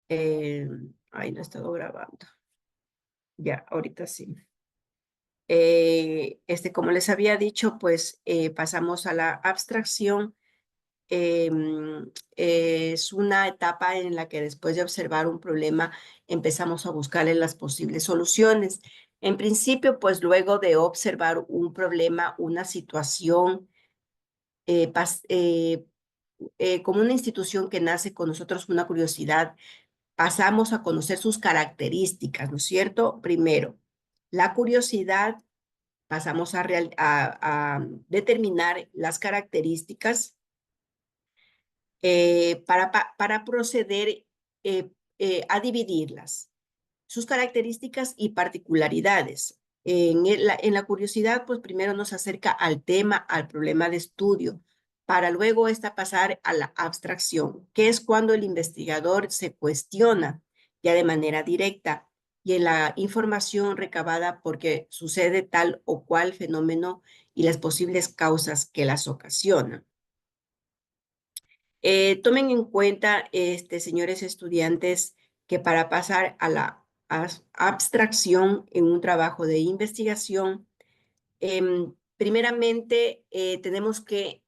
Eh, Ay, no he estado grabando. Ya, ahorita sí. Como les había dicho, pues pasamos a la abstracción. Es una etapa en la que después de observar un problema empezamos a buscarle las posibles soluciones. En principio, pues luego de observar un problema, una situación, como una institución que nace con nosotros una curiosidad, pasamos a conocer sus características, ¿no es cierto? Primero, la curiosidad, pasamos a determinar las características para proceder a dividirlas, sus características y particularidades. En la curiosidad, pues primero nos acerca al tema, al problema de estudio, para luego pasar a la abstracción, que es cuando el investigador se cuestiona ya de manera directa y en la información recabada porque sucede tal o cual fenómeno y las posibles causas que las ocasionan. Tomen en cuenta, señores estudiantes, que para pasar a la abstracción en un trabajo de investigación, primeramente tenemos que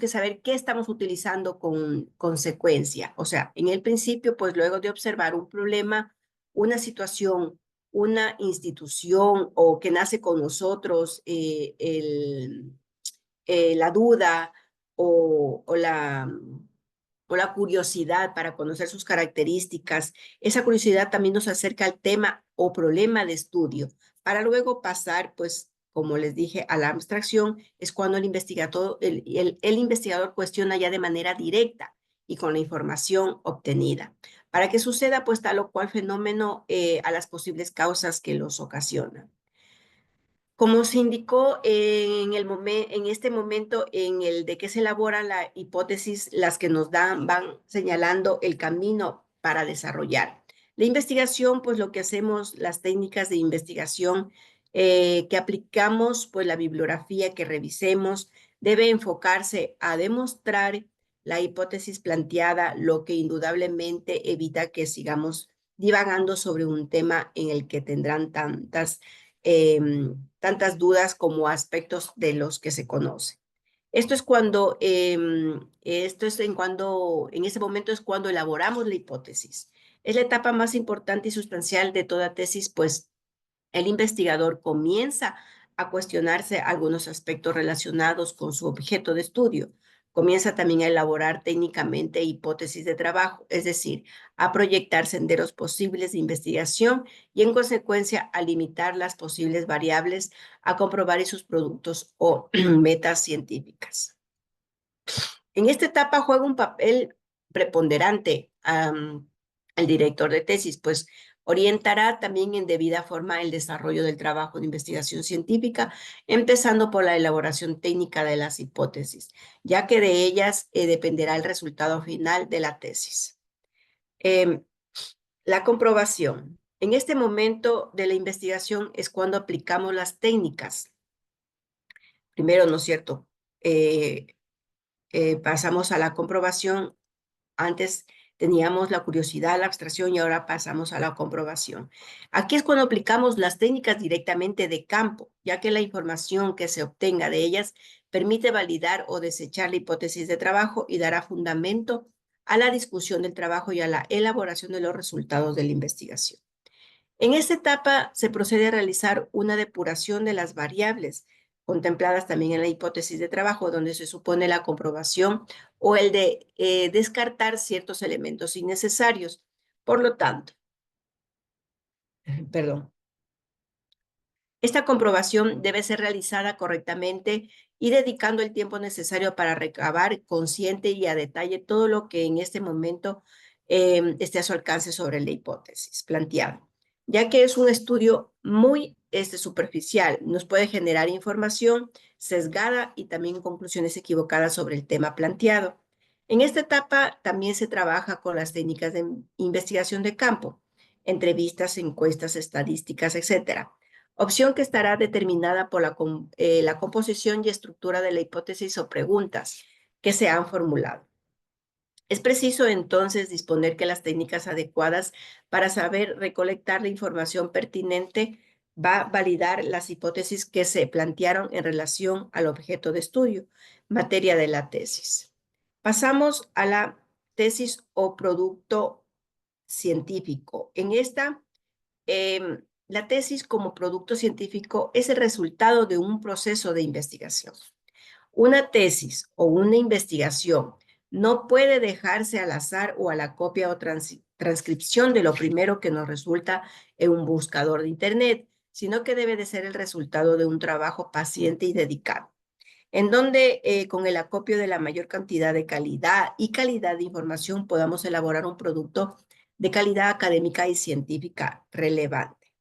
saber qué estamos utilizando con consecuencia. O sea, en el principio, pues luego de observar un problema, una situación, una institución o que nace con nosotros, la duda o la curiosidad para conocer sus características. Esa curiosidad también nos acerca al tema o problema de estudio, para luego pasar, pues, como les dije, a la abstracción, es cuando el investigador cuestiona ya de manera directa y con la información obtenida, para que suceda, pues, tal o cual fenómeno a las posibles causas que los ocasionan. Como se indicó en este momento en el de que se elabora la hipótesis, las que nos van señalando el camino para desarrollar. La investigación, pues lo que hacemos, las técnicas de investigación que aplicamos, pues la bibliografía que revisemos, debe enfocarse a demostrar la hipótesis planteada, lo que indudablemente evita que sigamos divagando sobre un tema en el que tendrán tantas dudas como aspectos de los que se conoce. En ese momento es cuando elaboramos la hipótesis. Es la etapa más importante y sustancial de toda tesis, pues el investigador comienza a cuestionarse algunos aspectos relacionados con su objeto de estudio. Comienza también a elaborar técnicamente hipótesis de trabajo, es decir, a proyectar senderos posibles de investigación y en consecuencia a limitar las posibles variables a comprobar sus productos o metas científicas. En esta etapa juega un papel preponderante el director de tesis, pues orientará también en debida forma el desarrollo del trabajo de investigación científica, empezando por la elaboración técnica de las hipótesis, ya que de ellas dependerá el resultado final de la tesis. La comprobación. En este momento de la investigación es cuando aplicamos las técnicas. Primero, ¿no es cierto? Pasamos a la comprobación. Antes teníamos la curiosidad, la abstracción y ahora pasamos a la comprobación. Aquí es cuando aplicamos las técnicas directamente de campo, ya que la información que se obtenga de ellas permite validar o desechar la hipótesis de trabajo y dará fundamento a la discusión del trabajo y a la elaboración de los resultados de la investigación. En esta etapa se procede a realizar una depuración de las variables contempladas también en la hipótesis de trabajo, donde se supone la comprobación o el de descartar ciertos elementos innecesarios. Por lo tanto, perdón, esta comprobación debe ser realizada correctamente y dedicando el tiempo necesario para recabar consciente y a detalle todo lo que en este momento esté a su alcance sobre la hipótesis planteada, ya que es un estudio muy superficial, nos puede generar información sesgada y también conclusiones equivocadas sobre el tema planteado. En esta etapa también se trabaja con las técnicas de investigación de campo, entrevistas, encuestas, estadísticas, etcétera. Opción que estará determinada por la composición y estructura de la hipótesis o preguntas que se han formulado. Es preciso entonces disponer que las técnicas adecuadas para saber recolectar la información pertinente va a validar las hipótesis que se plantearon en relación al objeto de estudio, materia de la tesis. Pasamos a la tesis o producto científico. En esta, la tesis como producto científico es el resultado de un proceso de investigación. Una tesis o una investigación no puede dejarse al azar o a la copia o transcripción de lo primero que nos resulta en un buscador de Internet, sino que debe de ser el resultado de un trabajo paciente y dedicado, en donde con el acopio de la mayor cantidad de calidad y calidad de información podamos elaborar un producto de calidad académica y científica relevante.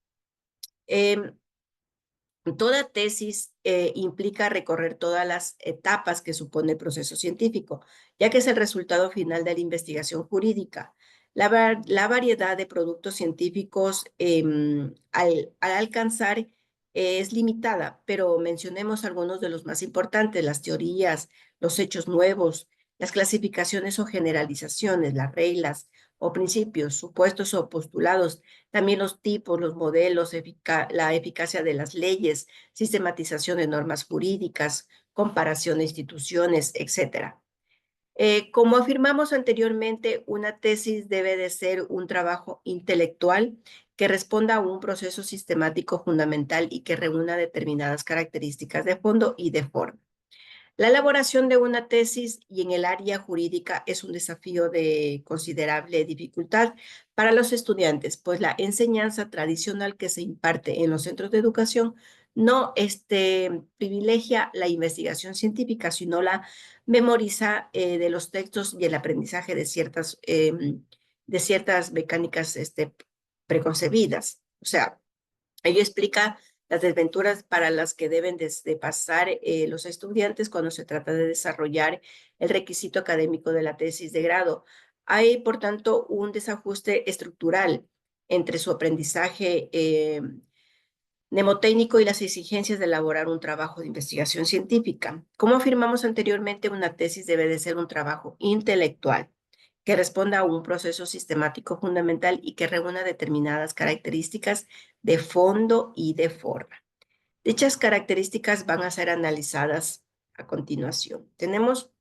Toda tesis implica recorrer todas las etapas que supone el proceso científico, ya que es el resultado final de la investigación jurídica. La variedad de productos científicos al alcanzar es limitada, pero mencionemos algunos de los más importantes: las teorías, los hechos nuevos, las clasificaciones o generalizaciones, las reglas o principios, supuestos o postulados, también los tipos, los modelos, la eficacia de las leyes, sistematización de normas jurídicas, comparación de instituciones, etc. Como afirmamos anteriormente, una tesis debe de ser un trabajo intelectual que responda a un proceso sistemático fundamental y que reúna determinadas características de fondo y de forma. La elaboración de una tesis y en el área jurídica es un desafío de considerable dificultad para los estudiantes, pues la enseñanza tradicional que se imparte en los centros de educación no privilegia la investigación científica, sino la memoriza de los textos y el aprendizaje de ciertas mecánicas preconcebidas. O sea, ello explica las desventuras para las que deben de pasar los estudiantes cuando se trata de desarrollar el requisito académico de la tesis de grado. Hay, por tanto, un desajuste estructural entre su aprendizaje mnemotécnico y las exigencias de elaborar un trabajo de investigación científica. Como afirmamos anteriormente, una tesis debe de ser un trabajo intelectual que responda a un proceso sistemático fundamental y que reúna determinadas características de fondo y de forma. Dichas características van a ser analizadas a continuación. Tenemos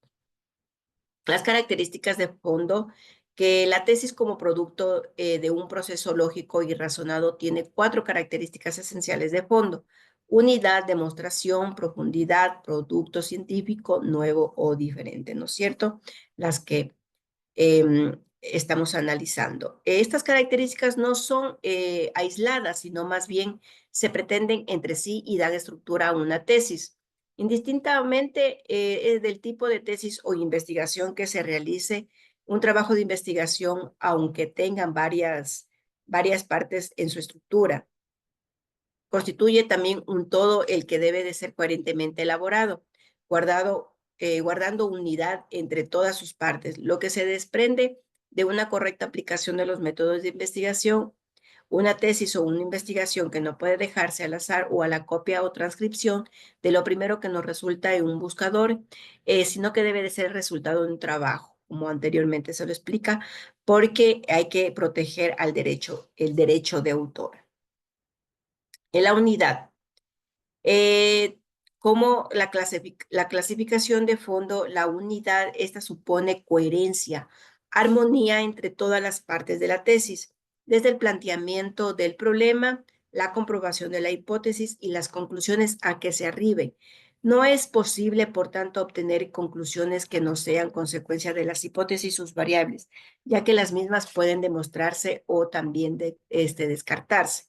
las características de fondo, que la tesis como producto de un proceso lógico y razonado tiene 4 características esenciales de fondo: unidad, demostración, profundidad, producto científico, nuevo o diferente, ¿no es cierto? Las que estamos analizando. Estas características no son aisladas, sino más bien se pretenden entre sí y dan estructura a una tesis. Indistintamente del tipo de tesis o investigación que se realice, un trabajo de investigación, aunque tengan varias partes en su estructura, constituye también un todo el que debe de ser coherentemente elaborado, guardando unidad entre todas sus partes, lo que se desprende de una correcta aplicación de los métodos de investigación. Una tesis o una investigación que no puede dejarse al azar o a la copia o transcripción de lo primero que nos resulta en un buscador, sino que debe de ser el resultado de un trabajo, como anteriormente se lo explica, porque hay que proteger el derecho de autor. En la unidad, como la clasificación de fondo, la unidad, esta supone coherencia, armonía entre todas las partes de la tesis, desde el planteamiento del problema, la comprobación de la hipótesis y las conclusiones a que se arribe. No es posible, por tanto, obtener conclusiones que no sean consecuencia de las hipótesis y sus variables, ya que las mismas pueden demostrarse o también descartarse.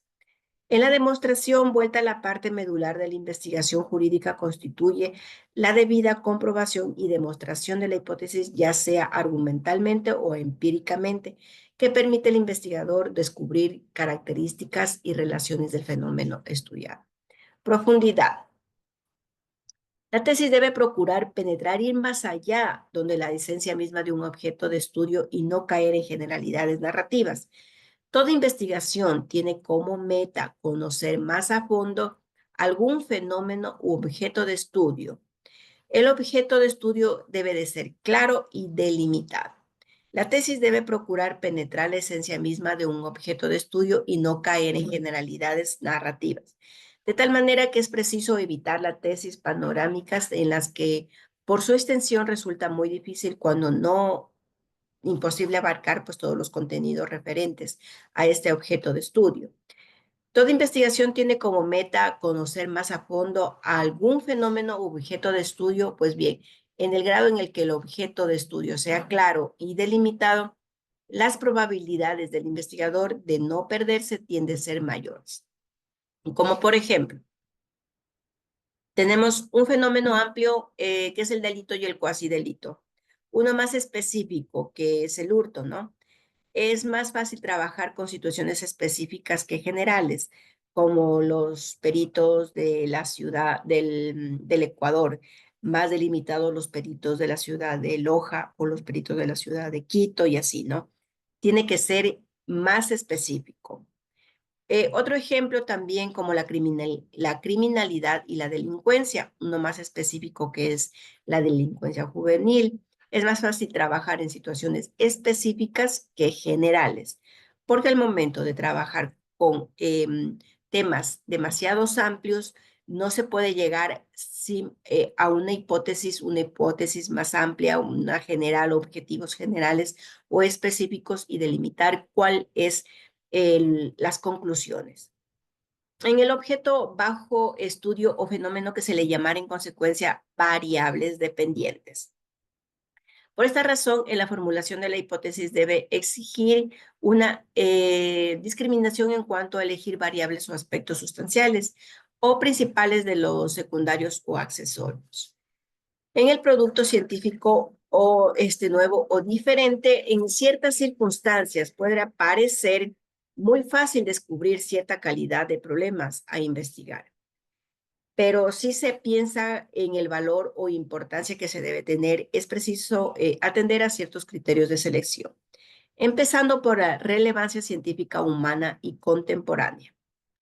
En la demostración, vuelta a la parte medular de la investigación jurídica, constituye la debida comprobación y demostración de la hipótesis, ya sea argumentalmente o empíricamente, que permite al investigador descubrir características y relaciones del fenómeno estudiado. Profundidad. La tesis debe procurar penetrar y ir más allá, donde la esencia misma de un objeto de estudio, y no caer en generalidades narrativas. Toda investigación tiene como meta conocer más a fondo algún fenómeno u objeto de estudio. El objeto de estudio debe de ser claro y delimitado. La tesis debe procurar penetrar la esencia misma de un objeto de estudio y no caer en generalidades narrativas. De tal manera que es preciso evitar las tesis panorámicas en las que por su extensión resulta muy difícil, cuando no imposible, abarcar pues todos los contenidos referentes a este objeto de estudio. Toda investigación tiene como meta conocer más a fondo a algún fenómeno u objeto de estudio. Pues bien, en el grado en el que el objeto de estudio sea claro y delimitado, las probabilidades del investigador de no perderse tienden a ser mayores. Como por ejemplo, tenemos un fenómeno amplio que es el delito y el cuasi delito. Uno más específico, que es el hurto, ¿no? Es más fácil trabajar con situaciones específicas que generales, como los peritos de la ciudad del Ecuador, más delimitados los peritos de la ciudad de Loja o los peritos de la ciudad de Quito y así, ¿no? Tiene que ser más específico. Otro ejemplo también, como la criminalidad y la delincuencia, uno más específico, que es la delincuencia juvenil. Es más fácil trabajar en situaciones específicas que generales, porque al momento de trabajar con temas demasiado amplios, no se puede llegar a una hipótesis más amplia, una general, objetivos generales o específicos, y delimitar cuál es las conclusiones. En el objeto bajo estudio o fenómeno, que se le llamará en consecuencia variables dependientes. Por esta razón, en la formulación de la hipótesis debe exigir una discriminación en cuanto a elegir variables o aspectos sustanciales o principales de los secundarios o accesorios. En el producto científico o nuevo o diferente, en ciertas circunstancias puede parecer muy fácil descubrir cierta calidad de problemas a investigar, pero si se piensa en el valor o importancia que se debe tener, es preciso atender a ciertos criterios de selección, empezando por la relevancia científica humana y contemporánea.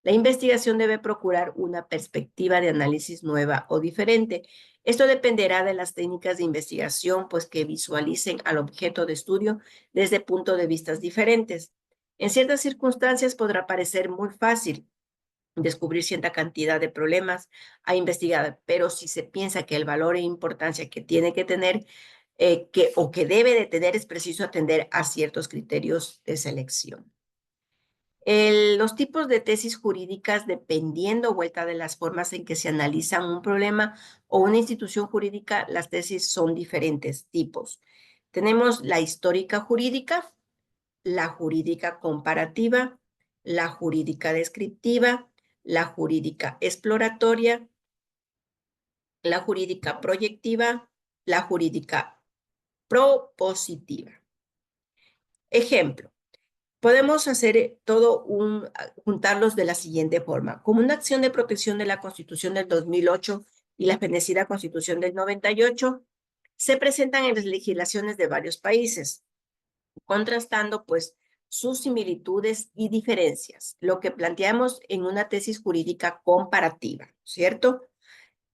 La investigación debe procurar una perspectiva de análisis nueva o diferente. Esto dependerá de las técnicas de investigación, pues, que visualicen al objeto de estudio desde puntos de vista diferentes. En ciertas circunstancias podrá parecer muy fácil descubrir cierta cantidad de problemas a investigar, pero si se piensa que el valor e importancia que tiene que tener o que debe de tener, es preciso atender a ciertos criterios de selección. Los tipos de tesis jurídicas, dependiendo vuelta de las formas en que se analiza un problema o una institución jurídica, las tesis son diferentes tipos. Tenemos la histórica jurídica, la jurídica comparativa, la jurídica descriptiva, la jurídica exploratoria, la jurídica proyectiva, la jurídica propositiva. Ejemplo. Podemos hacer juntarlos de la siguiente forma. Como una acción de protección de la Constitución del 2008 y la fenecida Constitución del 98, se presentan en las legislaciones de varios países, contrastando pues sus similitudes y diferencias, lo que planteamos en una tesis jurídica comparativa, ¿cierto?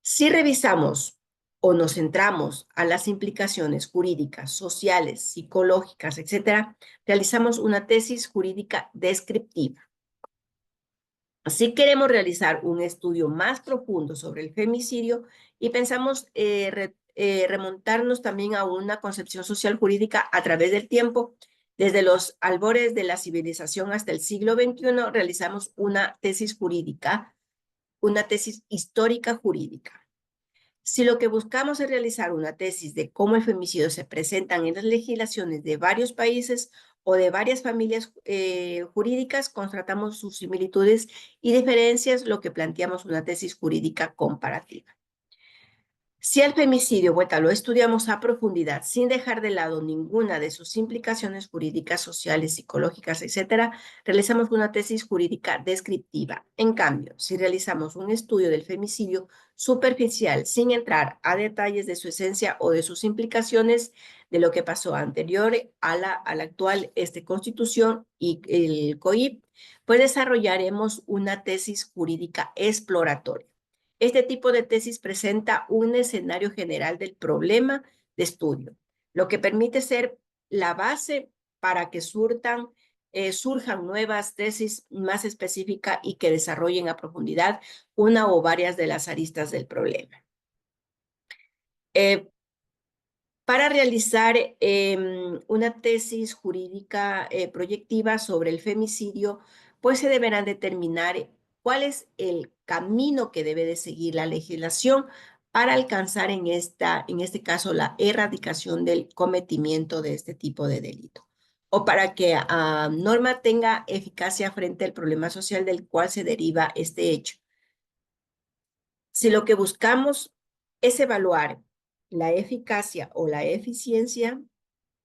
Si revisamos o nos centramos a las implicaciones jurídicas, sociales, psicológicas, etcétera, realizamos una tesis jurídica descriptiva. Si queremos realizar un estudio más profundo sobre el femicidio y pensamos remontarnos también a una concepción social jurídica a través del tiempo, desde los albores de la civilización hasta el siglo XXI, realizamos una tesis jurídica, una tesis histórica jurídica. Si lo que buscamos es realizar una tesis de cómo el femicidio se presentan en las legislaciones de varios países o de varias familias jurídicas, constatamos sus similitudes y diferencias, lo que planteamos una tesis jurídica comparativa. Si el femicidio, vuelta, lo estudiamos a profundidad, sin dejar de lado ninguna de sus implicaciones jurídicas, sociales, psicológicas, etcétera, realizamos una tesis jurídica descriptiva. En cambio, si realizamos un estudio del femicidio superficial, sin entrar a detalles de su esencia o de sus implicaciones, de lo que pasó anterior a la actual Constitución y el COIP, pues desarrollaremos una tesis jurídica exploratoria. Este tipo de tesis presenta un escenario general del problema de estudio, lo que permite ser la base para que surjan nuevas tesis más específicas y que desarrollen a profundidad una o varias de las aristas del problema. Para realizar una tesis jurídica proyectiva sobre el femicidio, pues se deberán determinar cuál es el camino que debe de seguir la legislación para alcanzar en este caso la erradicación del cometimiento de este tipo de delito, o para que norma tenga eficacia frente al problema social del cual se deriva este hecho. Si lo que buscamos es evaluar la eficacia o la eficiencia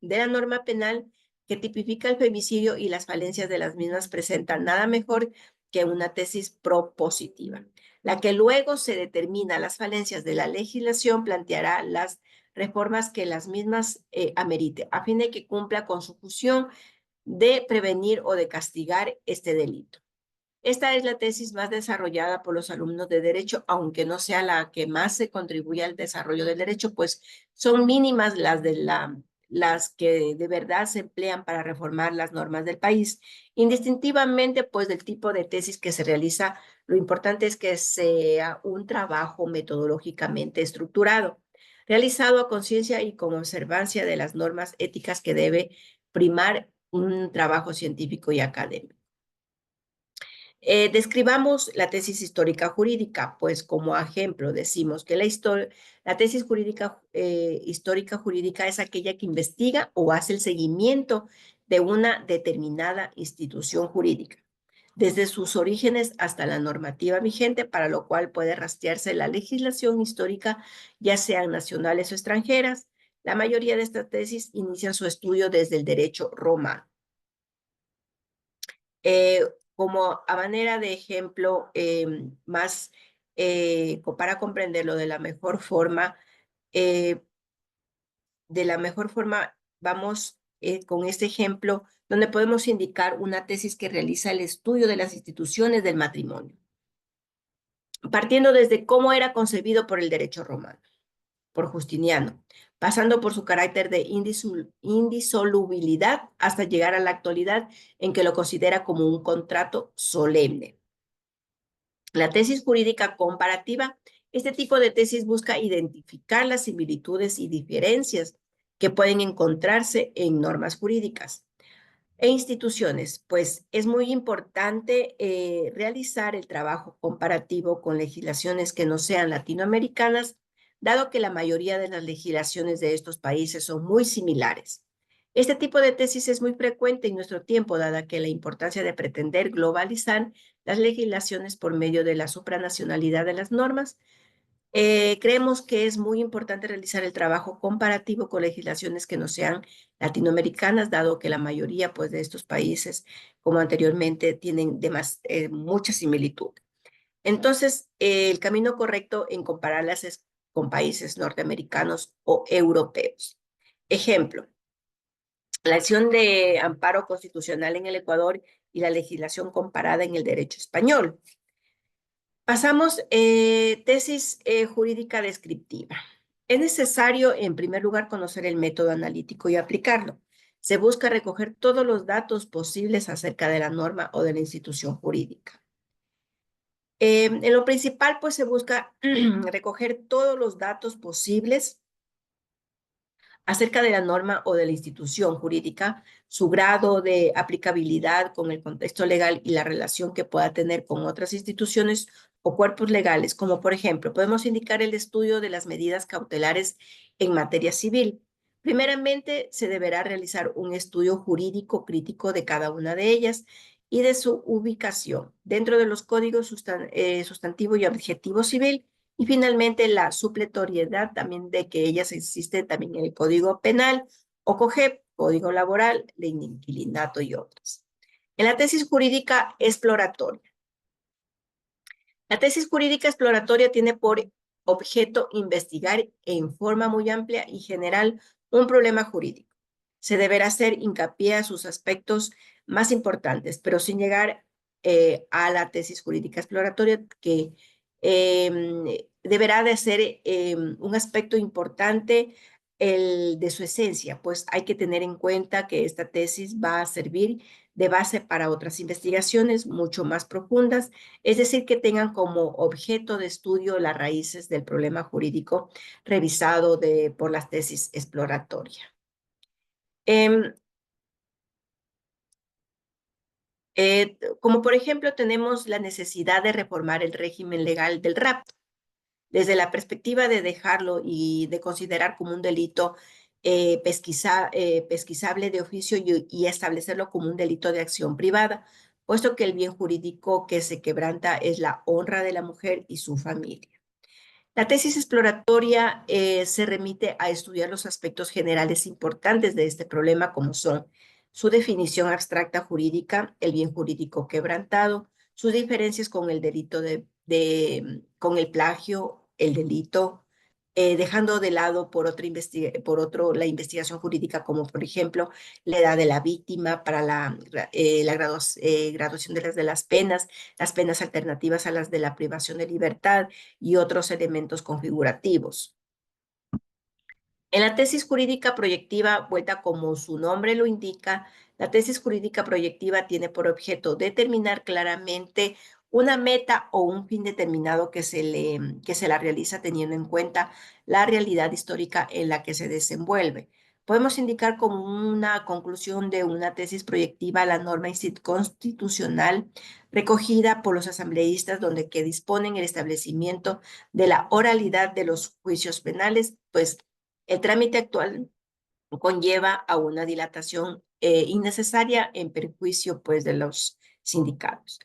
de la norma penal que tipifica el femicidio y las falencias de las mismas, presentan nada mejor que una tesis propositiva. La que luego se determina las falencias de la legislación planteará las reformas que las mismas amerite, a fin de que cumpla con su función de prevenir o de castigar este delito. Esta es la tesis más desarrollada por los alumnos de Derecho, aunque no sea la que más se contribuye al desarrollo del derecho, pues son mínimas las que de verdad se emplean para reformar las normas del país. Indistintivamente, pues, del tipo de tesis que se realiza, lo importante es que sea un trabajo metodológicamente estructurado, realizado a conciencia y con observancia de las normas éticas que debe primar un trabajo científico y académico. Describamos la tesis histórica jurídica, pues como ejemplo decimos que la tesis jurídica, histórica jurídica es aquella que investiga o hace el seguimiento de una determinada institución jurídica, desde sus orígenes hasta la normativa vigente, para lo cual puede rastrearse la legislación histórica, ya sean nacionales o extranjeras. La mayoría de estas tesis inician su estudio desde el derecho romano. Como a manera de ejemplo más para comprenderlo eh, de la mejor forma vamos con este ejemplo donde podemos indicar una tesis que realiza el estudio de las instituciones del matrimonio, partiendo desde cómo era concebido por el derecho romano, por Justiniano, pasando por su carácter de indisolubilidad hasta llegar a la actualidad en que lo considera como un contrato solemne. La tesis jurídica comparativa, este tipo de tesis busca identificar las similitudes y diferencias que pueden encontrarse en normas jurídicas e instituciones, pues es muy importante realizar el trabajo comparativo con legislaciones que no sean latinoamericanas, dado que la mayoría de las legislaciones de estos países son muy similares. Este tipo de tesis es muy frecuente en nuestro tiempo, dada que la importancia de pretender globalizar las legislaciones por medio de la supranacionalidad de las normas. Creemos que es muy importante realizar el trabajo comparativo con legislaciones que no sean latinoamericanas, dado que la mayoría, pues, de estos países, como anteriormente, tienen mucha similitud. Entonces, el camino correcto en compararlas es con países norteamericanos o europeos. Ejemplo, la acción de amparo constitucional en el Ecuador y la legislación comparada en el derecho español. Pasamos tesis jurídica descriptiva. Es necesario, en primer lugar, conocer el método analítico y aplicarlo. Se busca recoger todos los datos posibles acerca de la norma o de la institución jurídica. En lo principal, pues se busca recoger todos los datos posibles acerca de la norma o de la institución jurídica, su grado de aplicabilidad con el contexto legal y la relación que pueda tener con otras instituciones o cuerpos legales, como por ejemplo, podemos indicar el estudio de las medidas cautelares en materia civil. Primeramente, se deberá realizar un estudio jurídico crítico de cada una de ellas y de su ubicación dentro de los códigos sustantivo y adjetivo civil. Y finalmente, la supletoriedad también de que ellas existen también en el Código Penal, o COGEP, Código Laboral, Ley de Inquilinato y otras. En la tesis jurídica exploratoria. La tesis jurídica exploratoria tiene por objeto investigar en forma muy amplia y general un problema jurídico. Se deberá hacer hincapié a sus aspectos más importantes, pero sin llegar a la tesis jurídica exploratoria, que deberá de ser un aspecto importante de su esencia, pues hay que tener en cuenta que esta tesis va a servir de base para otras investigaciones mucho más profundas, es decir, que tengan como objeto de estudio las raíces del problema jurídico revisado por la tesis exploratoria. Como por ejemplo tenemos la necesidad de reformar el régimen legal del rapto, desde la perspectiva de dejarlo y de considerar como un delito pesquisable de oficio y establecerlo como un delito de acción privada, puesto que el bien jurídico que se quebranta es la honra de la mujer y su familia. La tesis exploratoria se remite a estudiar los aspectos generales importantes de este problema, como son su definición abstracta jurídica, el bien jurídico quebrantado, sus diferencias con el delito con el plagio, el delito, dejando de lado por otro la investigación jurídica, como por ejemplo la edad de la víctima para graduación de las penas, las penas alternativas a las de la privación de libertad y otros elementos configurativos. En la tesis jurídica proyectiva, vuelta como su nombre lo indica, la tesis jurídica proyectiva tiene por objeto determinar claramente una meta o un fin determinado que se la realiza teniendo en cuenta la realidad histórica en la que se desenvuelve. Podemos indicar como una conclusión de una tesis proyectiva la norma constitucional recogida por los asambleístas donde que disponen el establecimiento de la oralidad de los juicios penales, pues el trámite actual conlleva a una dilatación innecesaria en perjuicio pues, de los sindicatos.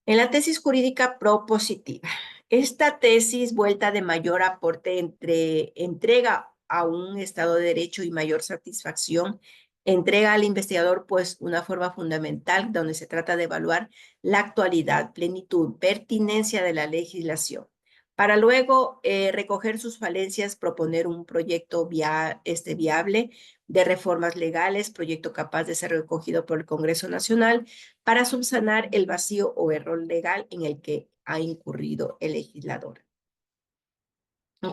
En la tesis jurídica propositiva, esta tesis vuelta de mayor aporte entrega a un Estado de Derecho y mayor satisfacción, entrega al investigador pues una forma fundamental donde se trata de evaluar la actualidad, plenitud, pertinencia de la legislación para luego recoger sus falencias, proponer un proyecto viable de reformas legales, proyecto capaz de ser recogido por el Congreso Nacional para subsanar el vacío o error legal en el que ha incurrido el legislador.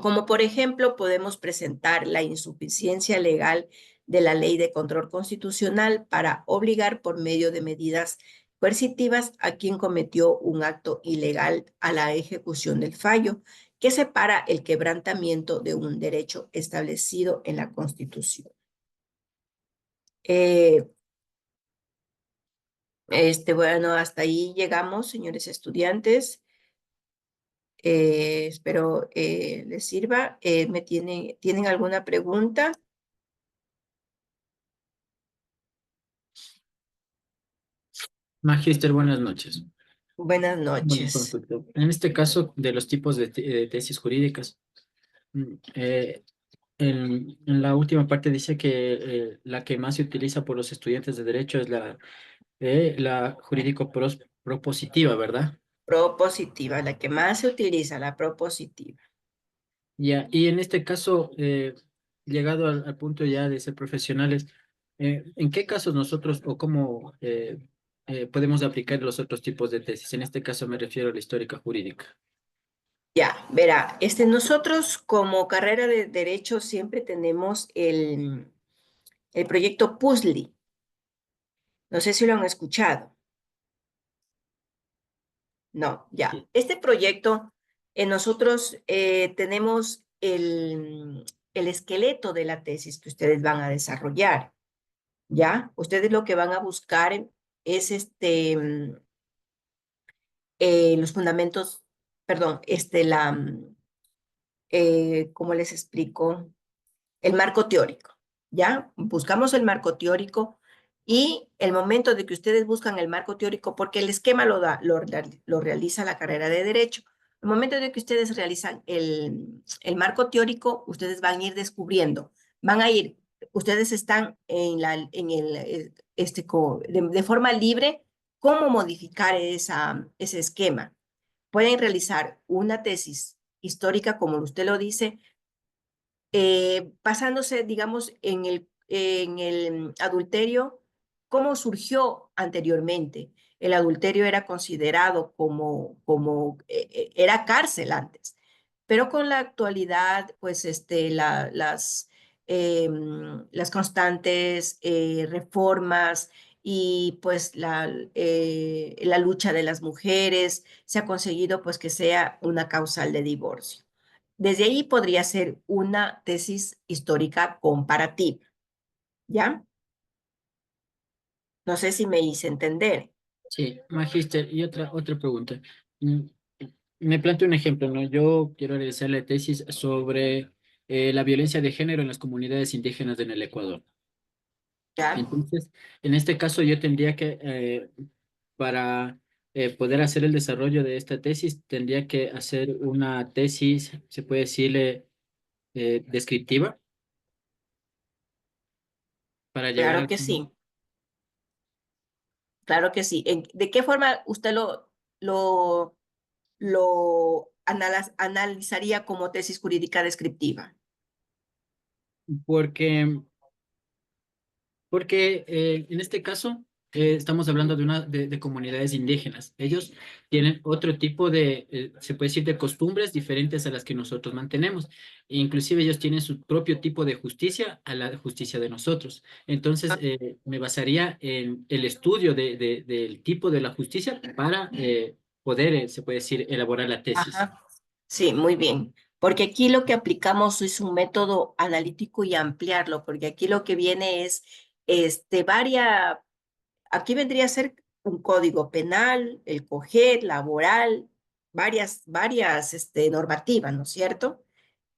Como por ejemplo, podemos presentar la insuficiencia legal de la Ley de Control Constitucional para obligar por medio de medidas coercitivas a quien cometió un acto ilegal a la ejecución del fallo, que separa el quebrantamiento de un derecho establecido en la Constitución. Bueno, hasta ahí llegamos, señores estudiantes. Espero les sirva. ¿Tienen alguna pregunta? Magíster, buenas noches. Buenas Bueno, noches. consulta. En este caso de los tipos de tesis jurídicas, mm, eh, en la última parte dice que la que más se utiliza por los estudiantes de derecho es la propositiva, ¿verdad? Propositiva, la que más se utiliza, la propositiva. Ya, y en este caso, llegado al punto ya de ser profesionales, ¿en qué casos nosotros o cómo podemos aplicar los otros tipos de tesis? En este caso me refiero a la histórica jurídica. Ya, verá, nosotros como carrera de Derecho siempre tenemos el proyecto PUSLI. No sé si lo han escuchado. No, ya. Sí. Este proyecto, nosotros tenemos el esqueleto de la tesis que ustedes van a desarrollar, ¿ya? Ustedes lo que van a buscar es los fundamentos, perdón, ¿cómo les explico? El marco teórico, ¿ya? Buscamos el marco teórico y el momento de que ustedes buscan el marco teórico, porque el esquema lo realiza la carrera de Derecho. El momento de que ustedes realizan el marco teórico, ustedes van a ir descubriendo, ustedes están de forma libre, cómo modificar ese esquema. Pueden realizar una tesis histórica, como usted lo dice, basándose, digamos, en el adulterio, cómo surgió anteriormente. El adulterio era considerado era cárcel antes, pero con la actualidad, pues, las constantes reformas y pues la lucha de las mujeres, se ha conseguido pues que sea una causal de divorcio. Desde ahí podría ser una tesis histórica comparativa, ¿ya? No sé si me hice entender. Sí, magíster, y otra pregunta. Mm, Me planteo un ejemplo, ¿no? Yo quiero realizar la tesis sobre la violencia de género en las comunidades indígenas en el Ecuador. ¿Ya? Entonces, en este caso yo tendría que, para poder hacer el desarrollo de esta tesis, tendría que hacer una tesis, se puede decirle, descriptiva para llegar Claro al... que sí, claro que sí. ¿De qué forma usted analizaría como tesis jurídica descriptiva? Porque Porque en este caso estamos hablando de comunidades indígenas. Ellos tienen otro tipo de, se puede decir, de costumbres diferentes a las que nosotros mantenemos. E inclusive ellos tienen su propio tipo de justicia a la justicia de nosotros. Entonces, me basaría en el estudio del tipo de la justicia para poder, se puede decir, elaborar la tesis. Ajá. Sí, muy bien. Porque aquí lo que aplicamos es un método analítico y ampliarlo, porque aquí lo que viene es, aquí vendría a ser un código penal, el COGED, laboral, varias, normativas, ¿no es cierto?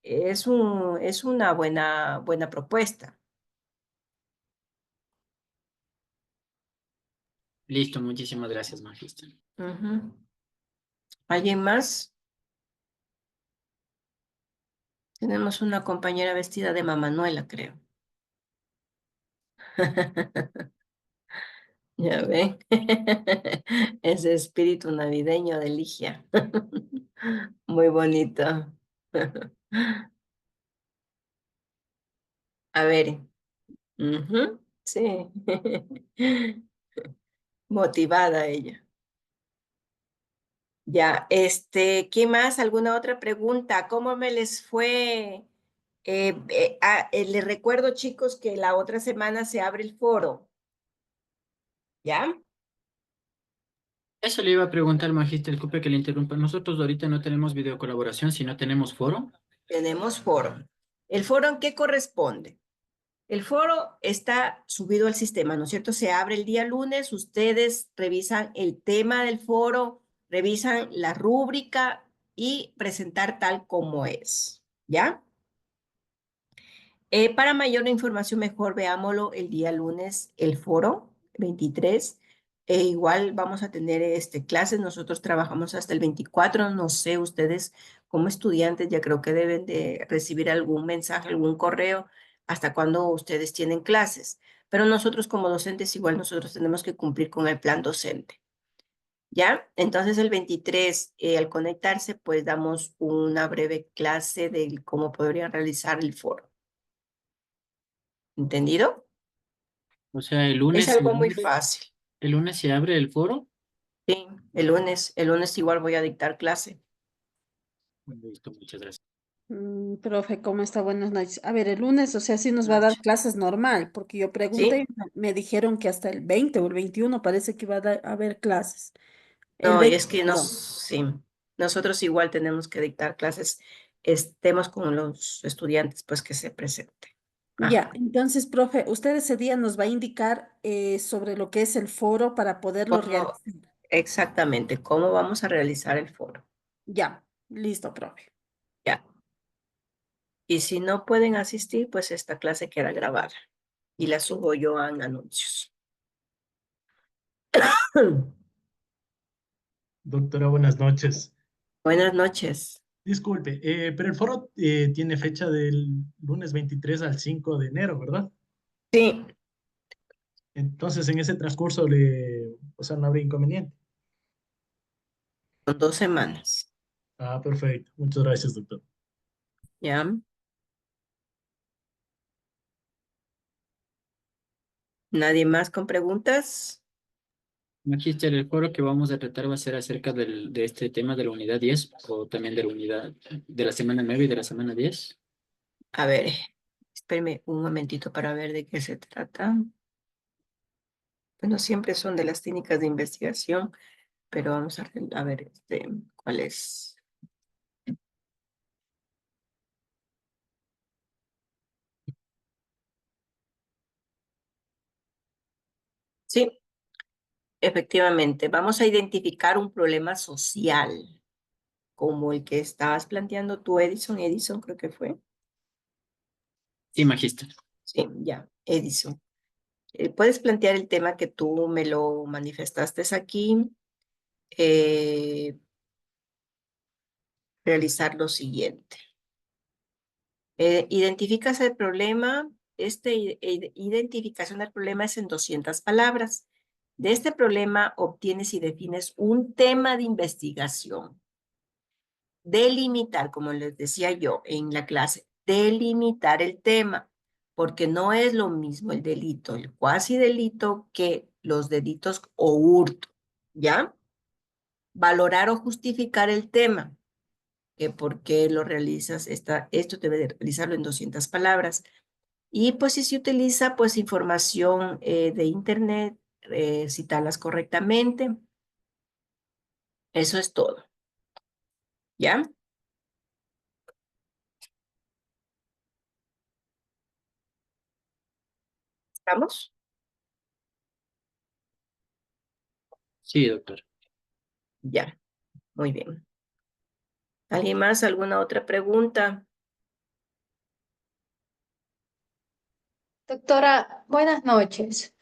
Es una buena propuesta. Listo, muchísimas gracias, Magister. Ujú. ¿Alguien más? Tenemos una compañera vestida de Mamanuela, creo. Ya ven. Ese espíritu navideño de Ligia. Muy bonito. A ver. Ujú, sí. Motivada ella. Ya, ¿qué más? ¿Alguna otra pregunta? ¿Cómo me les fue? Les recuerdo, chicos, que la otra semana se abre el foro, ¿ya? Eso le iba a preguntar, Magister, disculpe que le interrumpa. Nosotros ahorita no tenemos videocolaboración, sino tenemos foro. Tenemos foro. ¿El foro en qué corresponde? El foro está subido al sistema, ¿no es cierto? Se abre el día lunes, ustedes revisan el tema del foro, revisan la rúbrica y presentar tal como es, ¿ya? Para mayor información, mejor veámoslo el día lunes, el foro 23. Igual vamos a tener clases, nosotros trabajamos hasta el 24, no sé, ustedes como estudiantes ya creo que deben de recibir algún mensaje, algún correo, hasta cuando ustedes tienen clases, pero nosotros como docentes igual nosotros tenemos que cumplir con el plan docente, ¿ya? Entonces el 23, al conectarse, pues damos una breve clase de cómo podrían realizar el foro. ¿Entendido? O sea, Es algo muy fácil. el lunes se abre el foro. Sí, el lunes igual voy a dictar clase. Listo, muchas gracias. Profe, ¿cómo está? Buenas noches. A ver, el lunes, o sea, sí nos va a dar Noche. clases normal, porque yo pregunté ¿Sí? y me dijeron que hasta el 20 o el 21 parece que iba a haber clases. El No, y 20, es que perdón. sí, nosotros igual tenemos que dictar clases, estemos con los estudiantes, pues que se presenten. Ya, Ajá. entonces, profe, usted ese día nos va a indicar sobre lo que es el foro para poderlo ¿Cómo, realizar. exactamente, cómo vamos a realizar el foro? Ya, listo, profe. Ya. Y si no pueden asistir, pues esta clase queda grabada y la subo yo en anuncios. Doctora, buenas noches. Buenas noches. Disculpe, pero el foro tiene fecha del lunes 23 al 5 de enero, ¿verdad? Sí, Entonces, en ese transcurso, o sea, no habría inconveniente. son 2 semanas. Ah, perfecto. Muchas gracias, doctor. ¿Ya? ¿Nadie más con preguntas? Magister, el foro que vamos a tratar va a ser acerca de este tema de la unidad 10 o también de la unidad de la semana 9 y de la semana 10. A ver, Espérame un momentito para ver de qué se trata. Bueno, siempre son de las técnicas de investigación, pero vamos a ver cuál es. Sí, efectivamente, vamos a identificar un problema social, como el que estabas planteando tú, Edison creo que fue. Sí, magíster. Sí, ya, Edison. Puedes plantear el tema que tú me lo manifestaste aquí. Realizar lo siguiente. Identificas el problema. Identificación del problema es en 200 palabras. De este problema obtienes y defines un tema de investigación. Delimitar, como les decía yo en la clase, delimitar el tema, porque no es lo mismo el delito, el cuasi delito, que los delitos o hurto, ¿ya? Valorar o justificar el tema, que por qué lo realizas, esto debe de realizarlo en 200 palabras. Y pues si se utiliza pues información de internet, citarlas correctamente. Eso es todo, ¿ya? ¿Estamos? Sí, doctor. Ya, muy bien. ¿Alguien más? ¿Alguna otra pregunta? Doctora, buenas noches.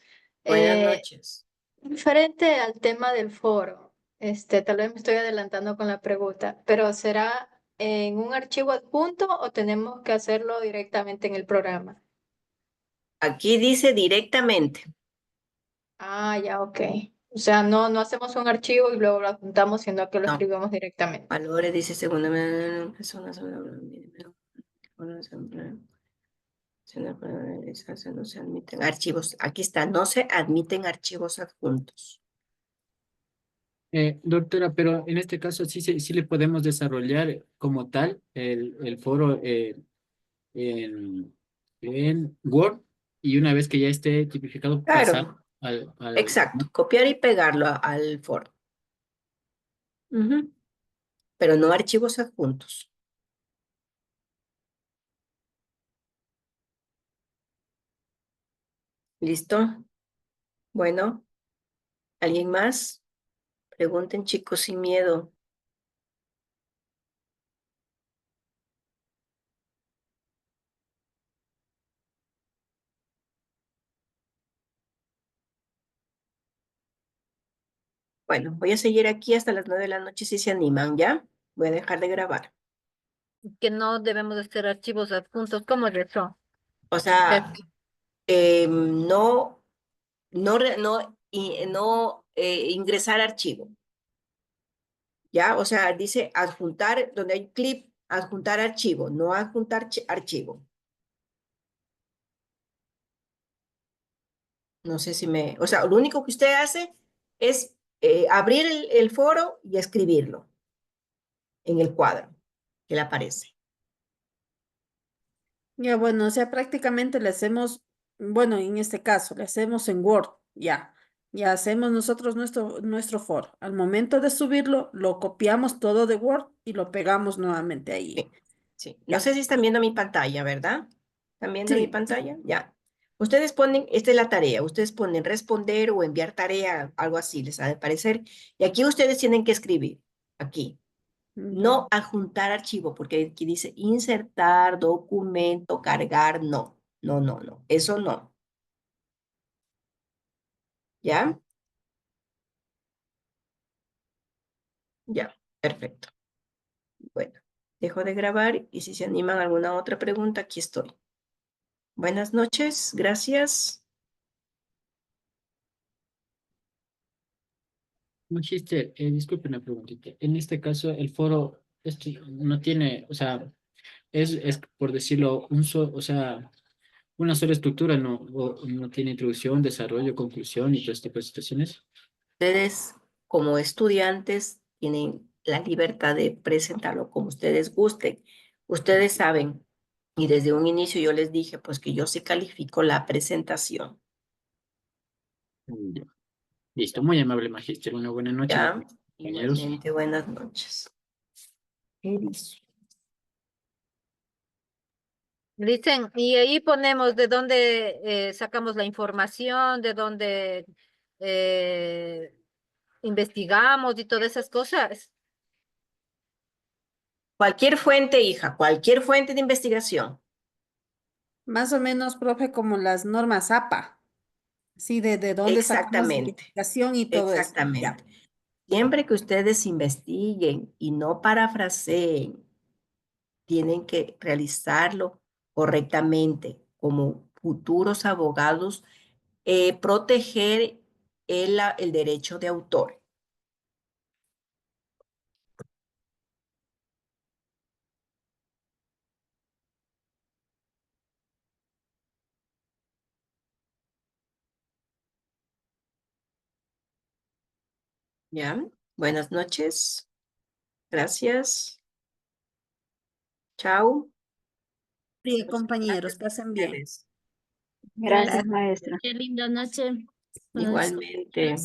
Buenas Eh, noches. Referente al tema del foro, tal vez me estoy adelantando con la pregunta, pero ¿será en un archivo adjunto o tenemos que hacerlo directamente en el programa? Aquí dice directamente. Ah, ya, ok. O sea, no hacemos un archivo y luego lo adjuntamos, sino que lo No, escribimos directamente. valores dice segunda personas, no se admiten archivos. Aquí está, no se admiten archivos adjuntos. Doctora, pero en este caso sí le podemos desarrollar como tal el foro en Word, y una vez que ya esté tipificado pasar Claro, ¿no? exacto. Copiar y pegarlo al foro. Ujú. Pero no archivos adjuntos. ¿Listo? Bueno, ¿alguien más? Pregunten, chicos, sin miedo. Bueno, voy a seguir aquí hasta las 9 de la noche si se animan, ¿ya? Voy a dejar de grabar. Que no debemos de hacer archivos adjuntos. ¿Cómo es eso? O Es sea, no ingresar archivo, ¿ya? O sea, dice adjuntar, donde hay clip, adjuntar archivo, no adjuntar archivo. No sé si o sea, lo único que usted hace es abrir el foro y escribirlo en el cuadro que le aparece. Ya, bueno, o sea, prácticamente le hacemos, bueno, en este caso, le hacemos en Word, ya. Ya hacemos nosotros nuestro foro. Al momento de subirlo, lo copiamos todo de Word y lo pegamos nuevamente ahí. Sí, sí. No Ya. sé si están viendo mi pantalla, ¿verdad? ¿Están viendo mi Sí, pantalla? Ya. Ustedes ponen, esta es la tarea, ustedes ponen responder o enviar tarea, algo así les ha de parecer. Y aquí ustedes tienen que escribir, aquí. ya. No adjuntar archivo, porque aquí dice insertar, documento, cargar, no. No, no, no. Eso no. ¿Ya? Ya. Perfecto. Bueno, dejo de grabar y si se animan a alguna otra pregunta, aquí estoy. Buenas noches, gracias. Magíster, disculpe una preguntita. En este caso, el foro no tiene, o sea, es por decirlo, o sea, una sola estructura, no tiene introducción, desarrollo, conclusión y todo este tipo de situaciones. Ustedes, como estudiantes, tienen la libertad de presentarlo como ustedes gusten. Ustedes saben Y desde un inicio yo les dije, pues que yo sí califico la presentación. Ya. Listo, muy amable, magíster. Una buena noche, Ya, compañeros. igualmente, buenas noches. ¿Qué dice? Dicen, y ahí ponemos de dónde sacamos la información, de dónde eh, investigamos y todas esas cosas. Cualquier fuente, hija, cualquier fuente de investigación. Más o menos, profe, como las normas APA. Sí, de dónde sacamos la Exactamente, investigación y todo eso. Ya. exactamente. Siempre que ustedes investiguen y no parafraseen, tienen que realizarlo correctamente como futuros abogados, proteger el derecho de autor. ¿Ya? Buenas noches. Gracias. Chao. Sí, compañeros, pasen bien. Ustedes. Gracias, maestra. Qué linda noche. Igualmente.